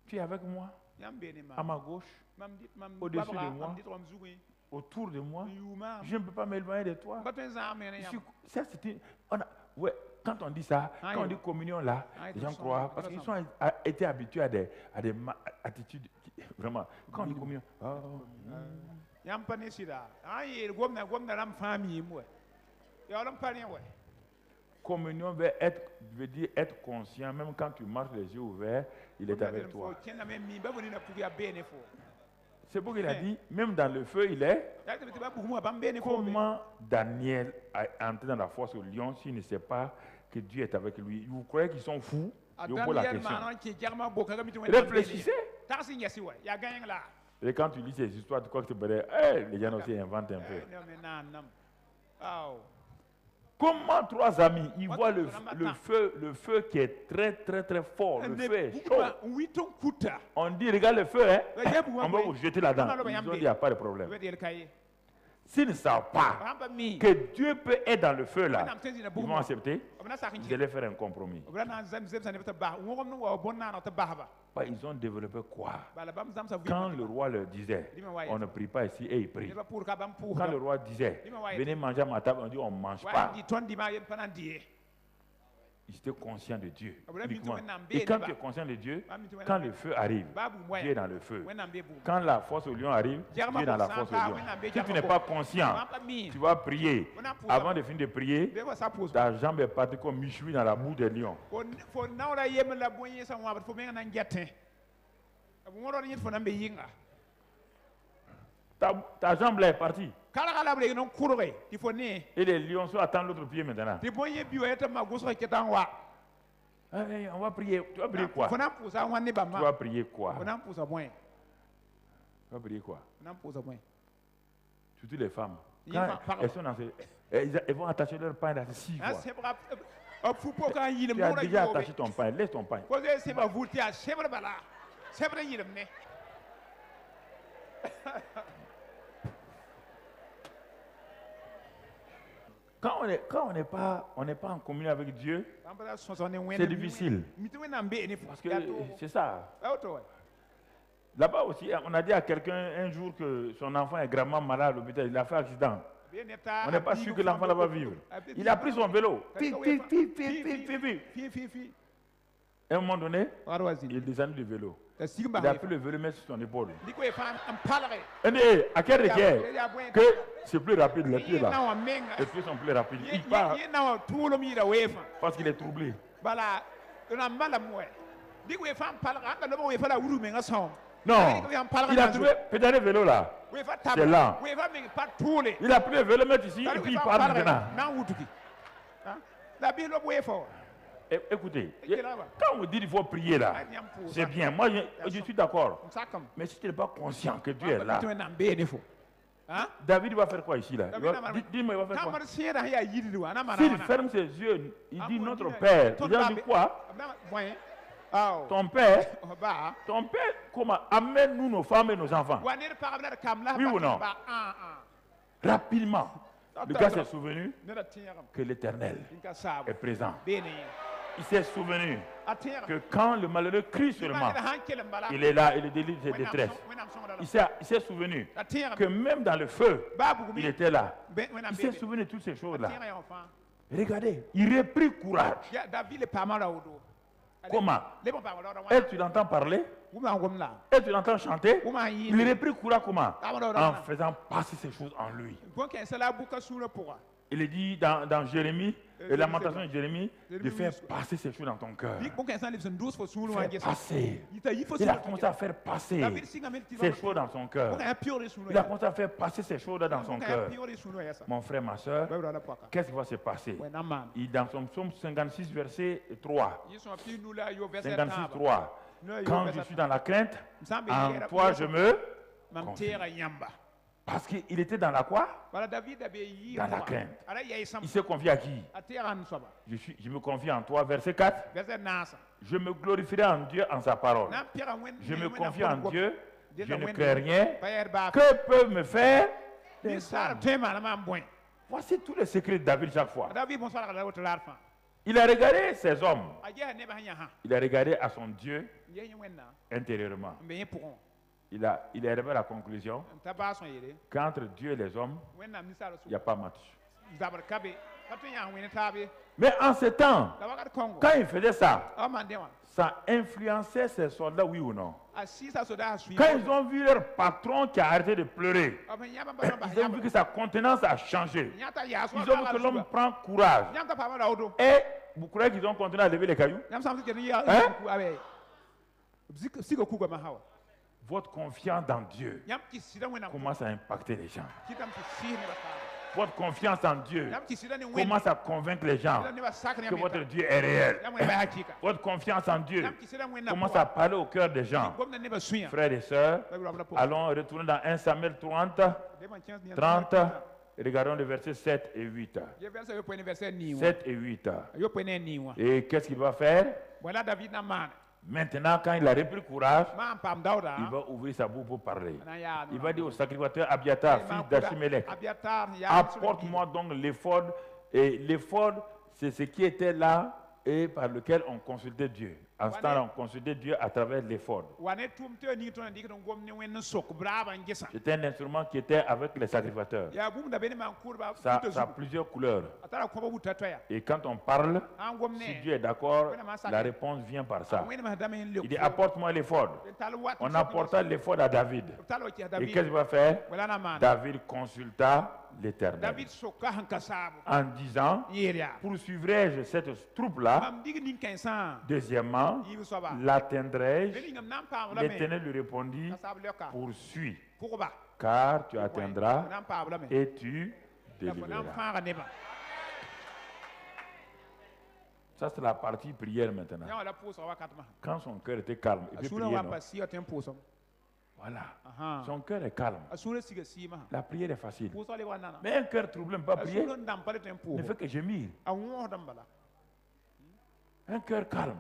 tu es avec moi, à ma gauche, au-dessus de moi, autour de moi. Je ne peux pas m'éloigner de toi. Ça, quand on dit ça, quand on dit communion là, les gens croient, parce qu'ils ont été habitués à des attitudes, vraiment, quand on dit communion, communion veut dire être conscient, même quand tu marches les yeux ouverts, il est avec toi. C'est pourquoi il a dit, même dans le feu, il est. Comment Daniel est entré dans la fosse au lion s'il ne sait pas que Dieu est avec lui? Vous croyez qu'ils sont fous? Je vous pose la question. Réfléchissez. Et quand tu lis ces histoires, tu crois que c'est vrai. Les gens aussi inventent un peu. Comment 3 amis, ils voient le feu qui est très très très fort, le feu est chaud. On dit, regarde le feu, hein? On va vous jeter là-dedans. Ils ont dit, il n'y a pas de problème. S'ils ne savent pas que Dieu peut être dans le feu là, ils vont accepter. Ils allaient faire un compromis. Ils ont développé quoi? Quand le roi leur disait, on ne prie pas ici, et ils prient. Quand le roi disait, venez manger à ma table, on dit, on ne mange pas. Ils étaient conscients de Dieu. Et quand tu es conscient de Dieu, quand le feu arrive, Dieu est dans le feu. Quand la fosse au lion arrive, Dieu est dans la fosse au lion. Si tu n'es pas conscient, tu vas prier. Avant de finir de prier, ta jambe est partie comme Michoui dans la boue des lions. Ta jambe là est partie. Et les lions sont attendent l'autre pied maintenant. On va prier. Tu vas prier quoi? Tu vas prier quoi? Tu vas prier quoi? Surtout les femmes. Quand elles sont dans elles vont attacher leur pain là 6 fois. Tu as déjà attaché ton pain. Laisse ton pain. Quand on n'est pas en communion avec Dieu, c'est difficile. Parce que c'est ça. Là-bas aussi, on a dit à quelqu'un un jour que son enfant est gravement malade à l'hôpital, il a fait un accident. On n'est pas sûr que l'enfant là va vivre. Il a pris son vélo. À un moment donné, il est descendu du vélo. Il a pris le vélo, mettre sur son épaule. À quel regard que c'est plus rapide, les pieds là. Les pieds sont plus rapides. Il part parce qu'il est troublé. Non, il a trouvé peut-être le vélo là. C'est là. Il a pris le vélo, mettre ici, et puis il part maintenant. Écoutez, quand on dit qu'il faut prier là, c'est bien. Moi, je suis d'accord. Mais si tu n'es pas conscient que Dieu est là, David va faire quoi ici là? Dis-moi, il va faire quoi? S'il ferme ses yeux, il dit notre Père. Il a dit quoi? Ton père, comment? Amène-nous nos femmes et nos enfants. Oui ou non? Rapidement. Le gars s'est souvenu que l'Éternel est présent. Il s'est souvenu que quand le malheureux crie seulement, il est là et le délivre de ses détresses. Il s'est souvenu que même dans le feu, il était là. Il s'est souvenu de toutes ces choses-là. Regardez, il reprit courage. Comment? Et tu l'entends parler? Et tu l'entends chanter? Il reprit courage comment? En faisant passer ces choses en lui. Il est dit dans Jérémie, et Lamentation de Jérémie, de faire passer ces choses dans ton cœur. Faire passer. Il a commencé à faire passer ces choses dans son cœur. Il a commencé à faire passer ces choses dans son cœur. Mon frère, ma soeur, qu'est-ce qui va se passer? Dans son psaume 56, verset 3. 56, 3. Quand je suis dans la crainte, en toi je me confie. Parce qu'il était dans la quoi? Dans la crainte. Il s'est confié à qui? Je me confie en toi. Verset 4. Je me glorifierai en Dieu en sa parole. Je me confie en Dieu. Je ne crains rien. Que peuvent me faire les hommes? Voici tous les secrets de David chaque fois. Il a regardé ses hommes. Il a regardé à son Dieu intérieurement. Il est arrivé à la conclusion qu'entre Dieu et les hommes, il n'y a pas match. Mais en ce temps, quand il faisait ça, ça influençait ses soldats, oui ou non? Quand ils ont vu leur patron qui a arrêté de pleurer, ils ont vu que sa contenance a changé. Ils ont vu que l'homme prend courage. Et vous croyez qu'ils ont continué à lever les cailloux? Hein? votre confiance dans Dieu commence à impacter les gens. Votre confiance en Dieu commence à convaincre les gens que votre Dieu est réel. Votre confiance en Dieu commence à parler au cœur des gens. Frères et sœurs, allons retourner dans 1 Samuel 30, et regardons les versets 7 et 8. 7 et 8. Et qu'est-ce qu'il va faire? Maintenant, quand il a repris courage, il va ouvrir sa bouche pour parler. Il va dire au sacrificateur Abiatar, fils d'Achimelech, apporte-moi donc l'éphod. Et l'éphod, c'est ce qui était là et par lequel on consultait Dieu. En ce temps-là, on consultait Dieu à travers l'éphod. C'était un instrument qui était avec les sacrificateurs. Ça a plusieurs couleurs. Et quand on parle, si Dieu est d'accord, la réponse vient par ça. Il dit, apporte-moi l'éphod. On apporta l'éphod à David. Et qu'est-ce qu'il va faire? David consulta l'Éternel en disant, poursuivrai-je cette troupe-là? Deuxièmement, l'atteindrai-je? L'Éternel lui répondit, poursuis, car tu atteindras et tu délivreras. Ça, c'est la partie prière maintenant. Quand son cœur était calme, il peut prier, non? Voilà. Son cœur est calme. La prière est facile. Mais un cœur troublé ne peut pas prier. Ne fait que gémir. Un cœur calme.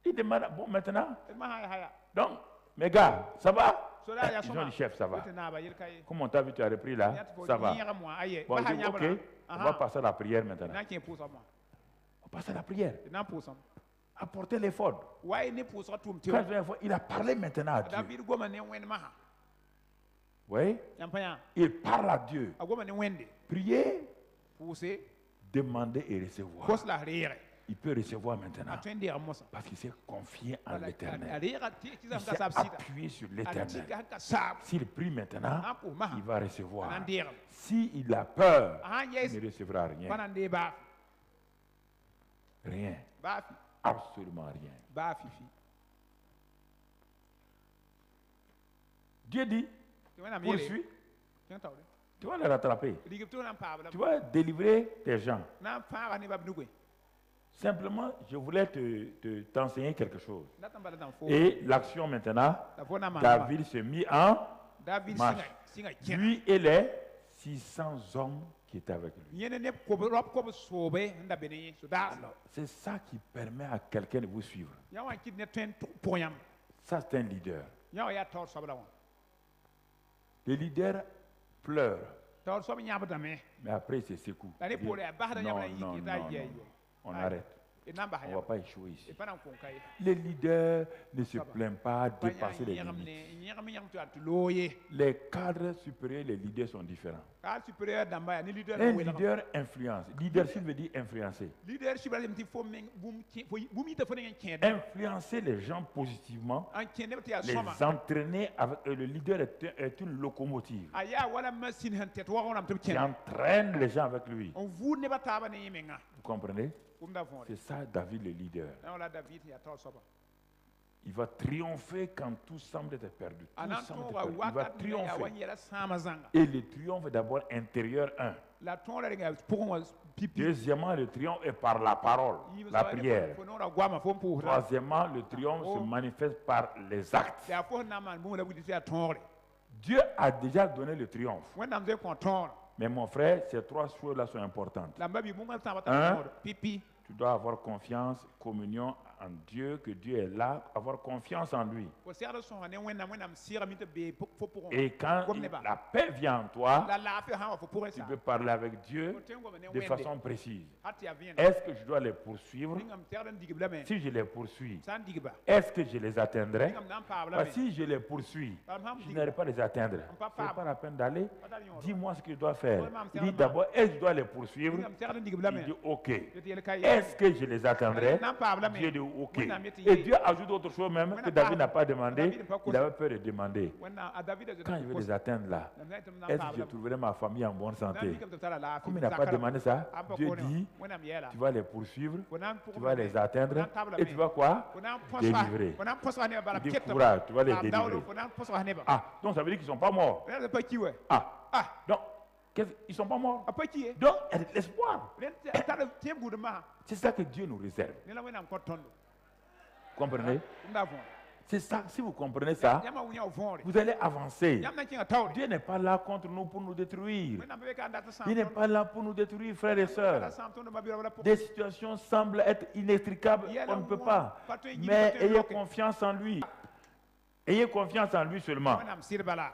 Il demande, bon, maintenant. Donc, mes gars, ça va? Ils ont dit, chef, ça va. Comment on t'a vu, tu as repris là? Ça va. Bon, il dit, ok, on va passer à la prière maintenant. On passe à la prière. Apporter l'effort. Il a parlé maintenant à Dieu. Oui. Il parle à Dieu. Prier, demander et recevoir. Il peut recevoir maintenant parce qu'il s'est confié en l'Éternel. Il s'est appuyé sur l'Éternel. S'il prie maintenant, il va recevoir. S'il a peur, il ne recevra rien. Rien. Absolument rien. Dieu dit, poursuis. Tu vas les rattraper. Tu vas délivrer tes gens. Simplement, je voulais t'enseigner quelque chose. Et l'action maintenant, David se mit en marche. Lui et les 600 hommes qui étaient avec lui. C'est ça qui permet à quelqu'un de vous suivre. Ça, c'est un leader. Le leader pleure. Mais après, il se secoue. Non, on arrête. On ne va pas échouer ici. Les leaders ne se plaignent pas de dépasser les limites. Les cadres supérieurs, les leaders sont différents. Un leader influence. Leadership veut dire influencer. Influencer les gens positivement, les entraîner avec le leader est une locomotive qui entraîne les gens avec lui. Vous comprenez? C'est ça David le leader. Il va triompher quand tout semble être perdu. Il va triompher. Et le triomphe est d'abord intérieur, un. Deuxièmement, le triomphe est par la parole, la prière. Troisièmement, le triomphe se manifeste par les actes. Dieu a déjà donné le triomphe. Mais mon frère, ces trois choses-là sont importantes. Un, tu dois avoir confiance, communion en Dieu, que Dieu est là, avoir confiance en lui. Et quand la paix vient en toi, tu peux parler avec Dieu de façon précise. Est-ce que je dois les poursuivre? Si je les poursuis, est-ce que je les atteindrai? Si je les poursuis, je n'aurai pas les atteindre. Ce n'est pas la peine d'aller. Dis-moi ce que je dois faire. Il dit d'abord, est-ce que je dois les poursuivre? Il dit ok. Est-ce que je les atteindrai? Dieu dit ok. Et Dieu ajoute d'autres choses même que David n'a pas demandé. Il avait peur de demander. Quand je vais les atteindre là, est-ce que je trouverai ma famille en bonne santé? Comme il n'a pas demandé ça, Dieu dit, tu vas les poursuivre, tu vas les atteindre et tu vas quoi? Délivrer. Il dit courage, tu vas les délivrer. Ah, donc ça veut dire qu'ils ne sont pas morts. Ah, donc, ils ne sont pas morts. Donc, il y a de l'espoir. C'est ça que Dieu nous réserve. Comprenez? C'est ça, si vous comprenez ça, vous allez avancer. Dieu n'est pas là contre nous pour nous détruire. Il n'est pas là pour nous détruire, frères et sœurs. Des situations semblent être inextricables, on ne peut pas. Mais ayez confiance en lui. Ayez confiance en lui seulement.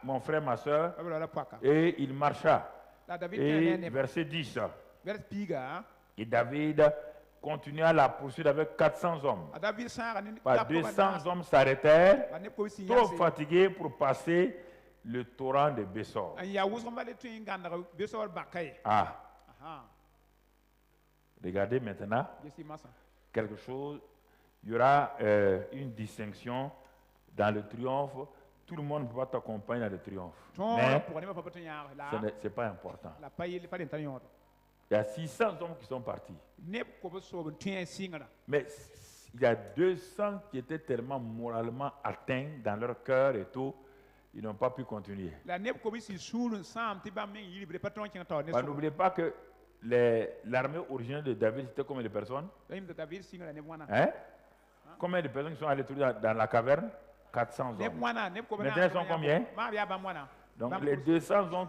Mon frère, ma soeur, et il marcha. Et verset 10. Et David continua la poursuite avec 400 hommes. Pas 200 hommes s'arrêtèrent, trop fatigués pour passer le torrent de Bessor. Ah. Regardez maintenant quelque chose. Il y aura une distinction dans le triomphe. Tout le monde ne peut pas t'accompagner dans le triomphe. Mais ce n'est pas important. Il y a 600 hommes qui sont partis. Mais il y a 200 qui étaient tellement moralement atteints dans leur cœur et tout, ils n'ont pas pu continuer. N'oubliez pas que l'armée originelle de David, c'était combien de personnes? Hein? Combien de personnes qui sont allées dans la caverne? 400 hommes. Maintenant, ils sont combien? Donc les 200 hommes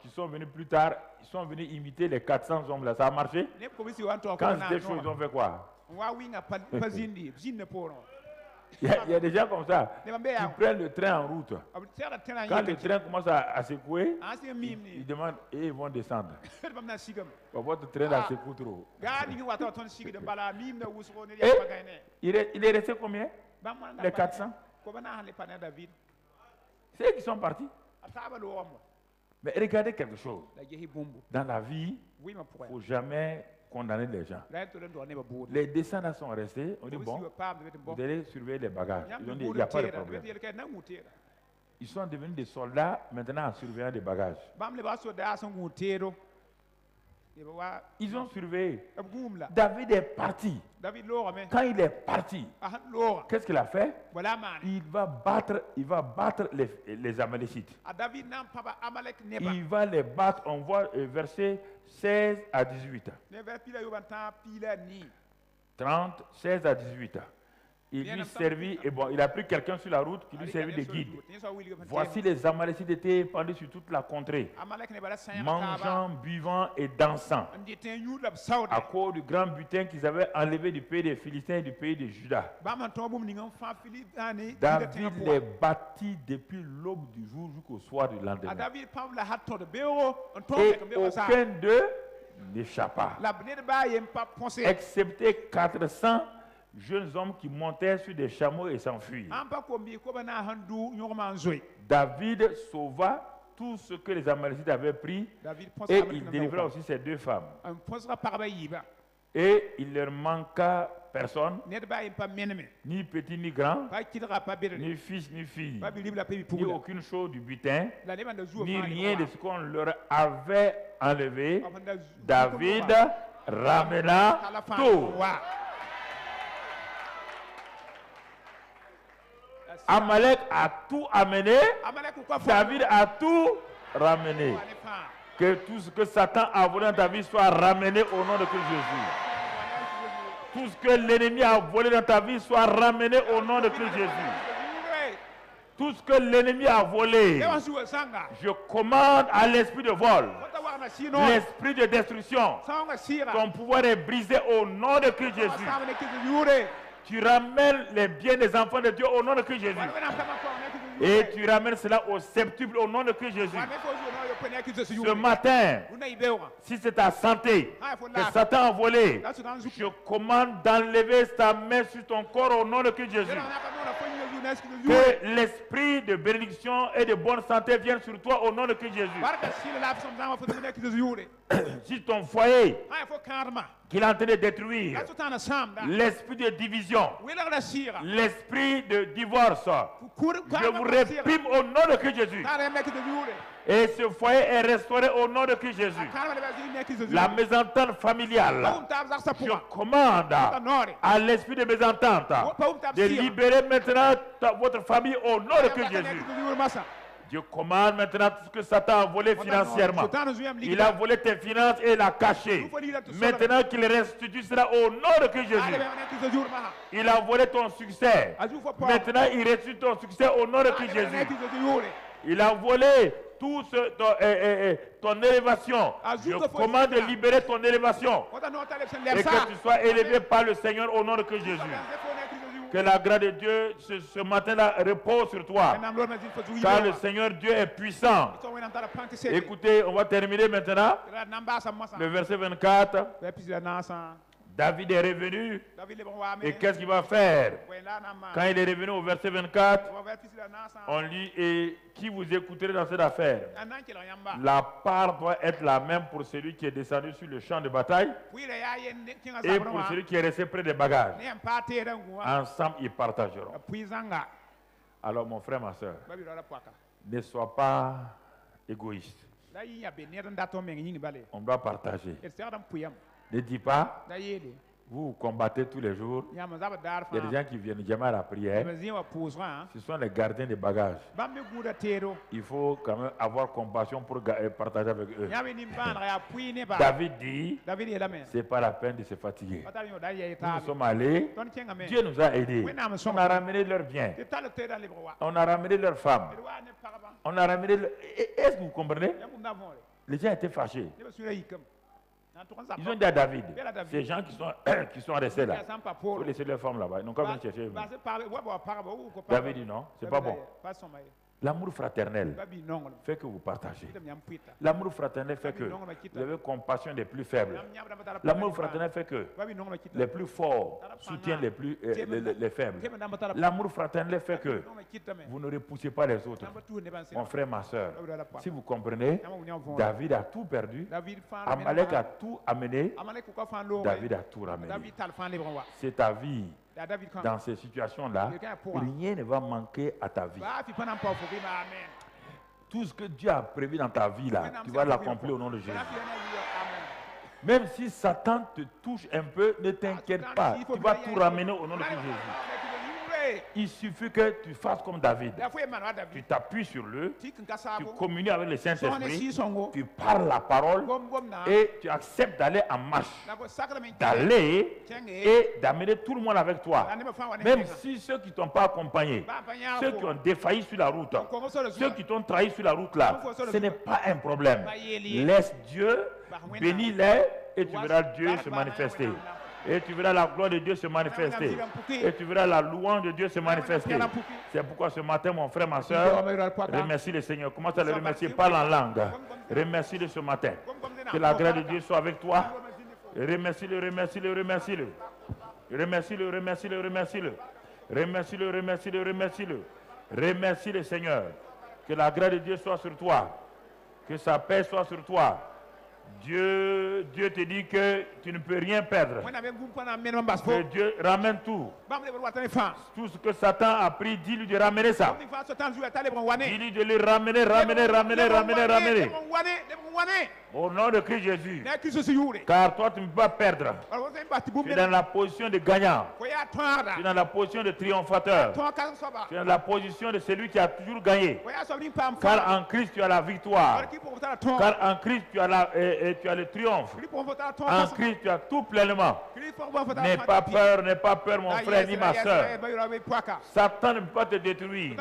qui sont venus plus tard, ils sont venus imiter les 400 hommes là. Ça a marché? Quand c'était chaud, ils ont fait quoi? Il y a des gens comme ça qui prennent le train en route. Quand le train commence à secouer, ils demandent et ils vont descendre. Votre train là secoue trop. Et il est resté combien? Les 400? C'est eux qui sont partis. Mais regardez quelque chose. Dans la vie, il ne faut jamais condamner les gens. Les descendants sont restés. On dit bon, vous allez surveiller les bagages. Ils ont dit il n'y a pas de problème. Ils sont devenus des soldats maintenant en surveillant des bagages. Ils ont surveillé. David est parti. Quand il est parti, qu'est-ce qu'il a fait? Il va battre les Amalécites. Il va les battre. On voit versets 16 à 18. 30, 16 à 18. Il lui servit, et bon, il a pris quelqu'un sur la route qui lui servit de guide. Voici les Amalécites étaient épandus sur toute la contrée, mangeant, buvant et dansant, à cause du grand butin qu'ils avaient enlevé du pays des Philistins et du pays de Juda. David les battit depuis l'aube du jour jusqu'au soir du lendemain. Et aucun d'eux n'échappa, excepté 400 jeunes hommes qui montaient sur des chameaux et s'enfuirent. David sauva tout ce que les Amalécites avaient pris et il délivra aussi ses 2 femmes. Et il leur manqua personne, ni petit ni grand, ni fils ni fille, ni aucune chose du butin, ni rien de ce qu'on leur avait enlevé. David ramena tout. Amalek a tout amené, David a tout ramené. Que tout ce que Satan a volé dans ta vie soit ramené au nom de Christ Jésus. Tout ce que l'ennemi a volé dans ta vie soit ramené au nom de Christ Jésus. Tout ce que l'ennemi a volé, je commande à l'esprit de vol, l'esprit de destruction. Ton pouvoir est brisé au nom de Christ Jésus. Tu ramènes les biens des enfants de Dieu au nom de Christ Jésus. Et tu ramènes cela au septuple au nom de Christ Jésus. Ce matin, si c'est ta santé que Satan a volé, je commande d'enlever sa main sur ton corps au nom de Christ Jésus. Que l'esprit de bénédiction et de bonne santé vienne sur toi au nom de Christ Jésus. si ton foyer qu'il est en train de détruire, l'esprit de division, l'esprit de divorce, je vous réprime au nom de Christ Jésus. Et ce foyer est restauré au nom de Christ Jésus. La mésentente familiale, je commande à l'esprit de mésentente de libérer maintenant votre famille au nom de Christ Jésus. Je commande maintenant tout ce que Satan a volé financièrement. Il a volé tes finances et l'a caché. Maintenant qu'il restitue cela au nom de Christ Jésus. Il a volé ton succès. Maintenant il restitue ton succès au nom de Christ Jésus. Il a volé tout ton élévation. Je commande de libérer ton élévation. Et que tu sois élevé par le Seigneur au nom de Christ Jésus. Que la grâce de Dieu ce matin-là repose sur toi. Car le Seigneur Dieu est puissant. Écoutez, on va terminer maintenant. Le verset 24. David est revenu. Et qu'est-ce qu'il va faire? Quand il est revenu au verset 24, on lit, et qui vous écouterez dans cette affaire? La part doit être la même pour celui qui est descendu sur le champ de bataille et pour celui qui est resté près des bagages. Ensemble, ils partageront. Alors, mon frère, ma soeur, ne sois pas égoïste. On doit partager. Ne dis pas, vous combattez tous les jours. Il y a des gens qui viennent jamais à la prière. Ce sont les gardiens des bagages. Il faut quand même avoir compassion pour partager avec eux. David dit, c'est pas la peine de se fatiguer. Nous sommes allés, Dieu nous a aidés. On a ramené leurs biens. On a ramené leurs femmes. On a ramené... Est-ce que vous comprenez? Les gens étaient fâchés. Ils ont dit à David, ces gens qui sont restés là, il faut laisser leurs femmes là-bas. Ils n'ont qu'à venir chercher. David dit non, c'est pas bon. L'amour fraternel fait que vous partagez. L'amour fraternel fait que vous avez compassion des plus faibles. L'amour fraternel fait que les plus forts soutiennent les faibles. L'amour fraternel fait que vous ne repoussez pas les autres. Mon frère, ma soeur, si vous comprenez, David a tout perdu. Amalek a tout amené. David a tout ramené. C'est ta vie. Dans ces situations-là, rien ne va manquer à ta vie. Tout ce que Dieu a prévu dans ta vie, là, tu vas l'accomplir au nom de Jésus. Même si Satan te touche un peu, ne t'inquiète pas. Tu vas tout ramener au nom de Jésus. Il suffit que tu fasses comme David. Tu t'appuies sur lui, tu communies avec le Saint-Esprit, tu parles la parole et tu acceptes d'aller en marche, d'aller et d'amener tout le monde avec toi. Même si ceux qui ne t'ont pas accompagné, ceux qui ont défailli sur la route, ceux qui t'ont trahi sur la route là, ce n'est pas un problème. Laisse Dieu, bénis-les et tu verras Dieu se manifester. Et tu verras la gloire de Dieu se manifester. Et tu verras la louange de Dieu se manifester. C'est pourquoi ce matin, mon frère, ma soeur, remercie le Seigneur. Commence à le remercier. Parle en langue. Remercie-le ce matin. Que la grâce de Dieu soit avec toi. Remercie-le, remercie-le, remercie-le. Remercie-le, remercie-le, remercie-le. Remercie-le, remercie-le, remercie-le. Remercie le Seigneur. Que la grâce de Dieu soit sur toi. Que sa paix soit sur toi. Dieu te dit que tu ne peux rien perdre. Que Dieu ramène tout. Tout ce que Satan a pris, dis-lui de ramener ça. Dis-lui de le ramener, ramener. Au nom de Christ Jésus. Car toi, tu ne peux pas perdre. Tu es dans la position de gagnant. Tu es dans la position de triomphateur. Tu es dans la position de celui qui a toujours gagné. Car en Christ, tu as la victoire. Car en Christ, tu as le triomphe. En Christ, tu as tout pleinement. N'aie pas peur, mon frère ni ma soeur. Satan ne peut pas te détruire.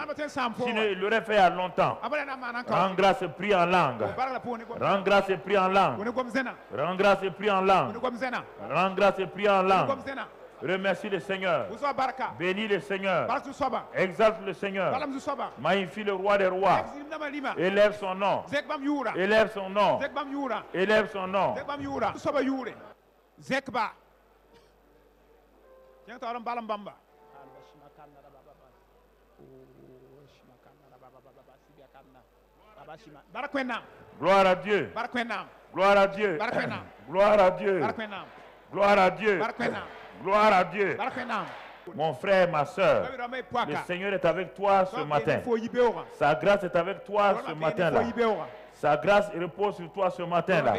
Sinon, il l'aurait fait il y a longtemps. Rends grâce et prie en langue. Rends grâce et prie en langue. Rends grâce et prie en langue. Rends grâce et prie en langue. Remercie le Seigneur. Bénis le Seigneur. Exalte le Seigneur. Magnifie le roi des rois. Élève son nom. Élève son nom. Élève son nom. Zekba. Gloire à Dieu. Gloire à Dieu. Gloire à Dieu. Gloire à Dieu. Gloire à Dieu. Mon frère, ma soeur, le Seigneur est avec toi ce matin. Sa grâce est avec toi ce matin-là. Sa grâce repose sur toi ce matin-là.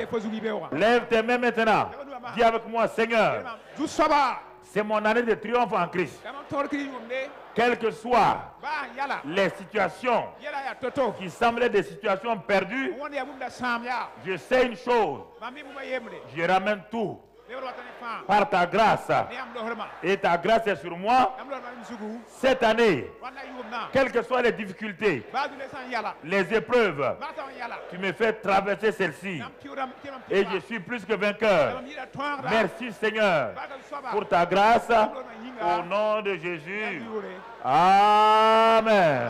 Lève tes mains maintenant. Dis avec moi, Seigneur, c'est mon année de triomphe en Christ. Quelles que soient les situations qui semblaient des situations perdues, je sais une chose. Je ramène tout par ta grâce. Et ta grâce est sur moi. Cette année, quelles que soient les difficultés, les épreuves, tu me fais traverser celle-ci. Et je suis plus que vainqueur. Merci Seigneur pour ta grâce. Au nom de Jésus. Amen.